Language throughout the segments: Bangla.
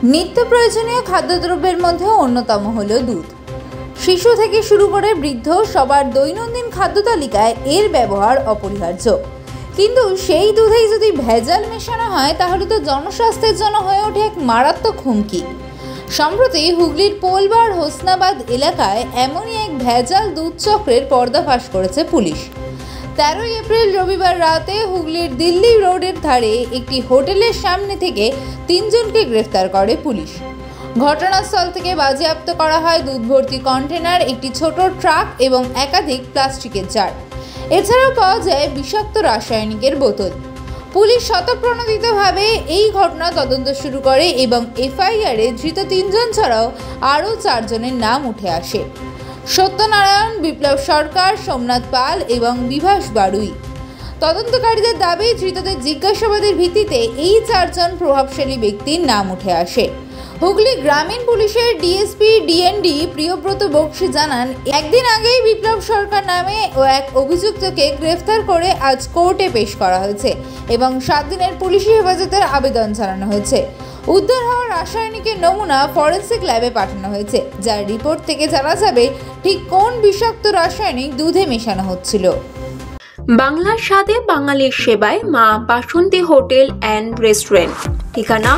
নিত্য প্রয়োজনীয় খাদ্যদ্রব্যের মধ্যে অন্যতম হলো দুধ। শিশু থেকে শুরু করে বৃদ্ধ সবার দৈনন্দিন খাদ্য তালিকায় এর ব্যবহার অপরিহার্য। কিন্তু সেই দুধেই যদি ভেজাল মেশানো হয় তাহলে তো জনস্বাস্থ্যের জন্য হয়ে ওঠে এক মারাত্মক হুমকি। সম্প্রতি হুগলির পোলবার হোসনাবাদ এলাকায় এমনই এক ভেজাল দুধ চক্রের পর্দাফাশ করেছে পুলিশ। 13 এপ্রিল রবিবার রাতে হুগলির দিল্লি রোডের ধারে একটি হোটেলের সামনে থেকে 3 জনকে গ্রেফতার করে পুলিশ। ঘটনাস্থল থেকে বাজেয়াপ্ত করা হয় দুধ ভর্তি কন্টেনার, একটি ছোট ট্রাক এবং একাধিক প্লাস্টিকের জার। এছাড়াও পাওয়া যায় বিষাক্ত রাসায়নিকের বোতল। পুলিশ স্বতঃপ্রণোদিতভাবে এই ঘটনা তদন্ত শুরু করে এবং এফআইআরে ধৃত 3 জন ছাড়াও আরও 4 জনের নাম উঠে আসে: সত্যনারায়ণ, বিপ্লব সরকার, সোমনাথ পাল এবং বিভাস বাড়ুই। তদন্তকারীদের দাবি, ধৃতদের জিজ্ঞাসাবাদের ভিত্তিতে এই 4 জন প্রভাবশালী ব্যক্তির নাম উঠে আসে। হুগলি গ্রামীণ পুলিশের ডিএসপি ডিএনডি প্রিয়ব্রত বক্সি জানান, একদিন আগেই বিপ্লব সরকার নামে এক অভিযুক্তকে গ্রেফতার করে আজ কোর্টে পেশ করা হয়েছে এবং 7 দিনের পুলিশি হেফাজতের আবেদন জানানো হয়েছে। উদ্ধার হওয়া রাসায়নিকের নমুনা ফরেন্সিক ল্যাবে পাঠানো হয়েছে, যার রিপোর্ট থেকে জানা যাবে ঠিক কোন বিষাক্ত রাসায়নিক দুধে মেশানো হচ্ছিল। বাংলার স্বাদে বাঙালির সেবায় মা বাসন্তী হোটেল অ্যান্ড রেস্টুরেন্ট, ঠিকানা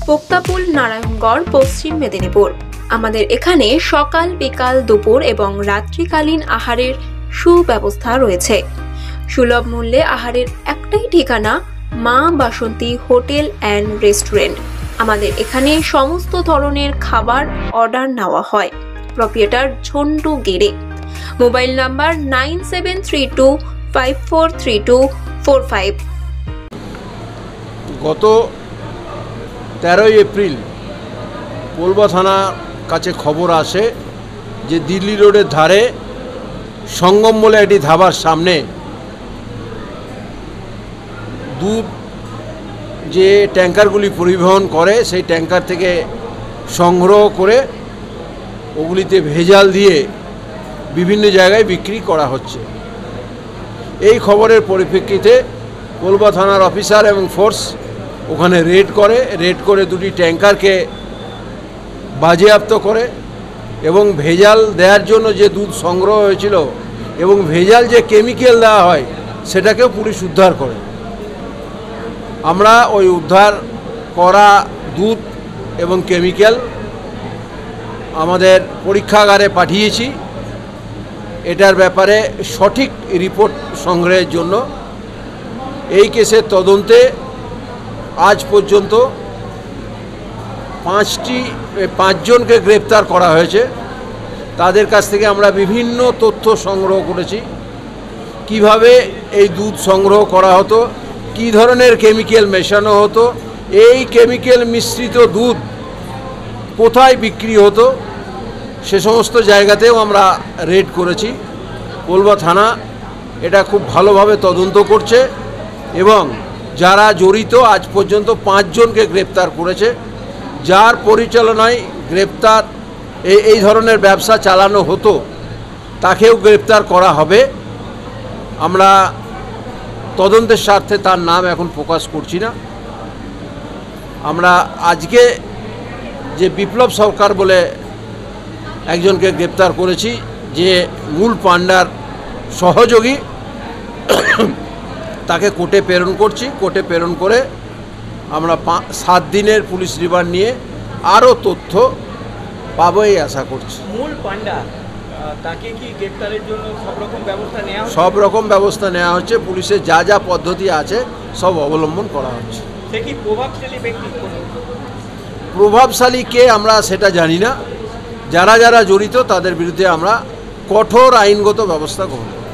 পোক্তাপুল, নারায়ণগড়, পশ্চিম মেদিনীপুর। আমাদের এখানে সকাল, বিকাল, দুপুর এবং রাত্রিকালীন আহারের সুব্যবস্থা রয়েছে। সুলভ মূল্যে আহারের একটাই ঠিকানা, মা বাসন্তী হোটেল অ্যান্ড রেস্টুরেন্ট। আমাদের এখানে সমস্ত ধরনের খাবার অর্ডার নেওয়া হয়। প্রোপ্রাইটার ঝন্টু গেড়ে। Mobile number 9732543245। গত 13 এপ্রিল পোলবা থানার কাছে খবর আসে যে দিল্লি রোডের ধারে সঙ্গম বলে একটি ধাবার সামনে দুধ যে ট্যাঙ্কারগুলি পরিবহন করে সেই ট্যাঙ্কার থেকে সংগ্রহ করে ওগুলিতে ভেজাল দিয়ে বিভিন্ন জায়গায় বিক্রি করা হচ্ছে। এই খবরের পরিপ্রেক্ষিতে পোলবা থানার অফিসার এবং ফোর্স ওখানে রেড করে দুটি ট্যাঙ্কারকে বাজেয়াপ্ত করে এবং ভেজাল দেওয়ার জন্য যে দুধ সংগ্রহ হয়েছিল এবং ভেজাল যে কেমিক্যাল দেওয়া হয় সেটাকেও পুলিশ উদ্ধার করে। আমরা ওই উদ্ধার করা দুধ এবং কেমিক্যাল আমাদের পরীক্ষাগারে পাঠিয়েছি এটার ব্যাপারে সঠিক রিপোর্ট সংগ্রহের জন্য। এই কেসের তদন্তে আজ পর্যন্ত 5 জনকে গ্রেপ্তার করা হয়েছে। তাদের কাছ থেকে আমরা বিভিন্ন তথ্য সংগ্রহ করেছি, কিভাবে এই দুধ সংগ্রহ করা হতো, কী ধরনের কেমিক্যাল মেশানো হতো, এই কেমিক্যাল মিশ্রিত দুধ কোথায় বিক্রি হতো, সে সমস্ত জায়গাতেও আমরা রেড করেছি। পোলবা থানা এটা খুব ভালোভাবে তদন্ত করছে এবং যারা জড়িত আজ পর্যন্ত 5 জনকে গ্রেপ্তার করেছে। যার পরিচালনায় গ্রেপ্তার এই ধরনের ব্যবসা চালানো হতো তাকেও গ্রেপ্তার করা হবে। আমরা তদন্তের স্বার্থে তার নাম এখন প্রকাশ করছি না। আমরা আজকে যে বিপ্লব সরকার বলে একজনকে গ্রেপ্তার করেছি, যে মূল পান্ডার সহযোগী, তাকে কোর্টে প্রেরণ করছি। কোর্টে প্রেরণ করে আমরা 7 দিনের পুলিশ রিমান্ড নিয়ে আরও তথ্য পাবো এই আশা করছি। মূল পান্ডা তাকে কি গ্রেপ্তারের জন্য সব রকম ব্যবস্থা নেওয়া হচ্ছে? সব রকম ব্যবস্থা নেওয়া হচ্ছে। পুলিশের যা যা পদ্ধতি আছে সব অবলম্বন করা হচ্ছে। সে কি প্রভাবশালী ব্যক্তি? প্রভাবশালী কে আমরা সেটা জানি না। যারা যারা জড়িত তাদের বিরুদ্ধে আমরা কঠোর আইনগত ব্যবস্থা গ্রহণ করব।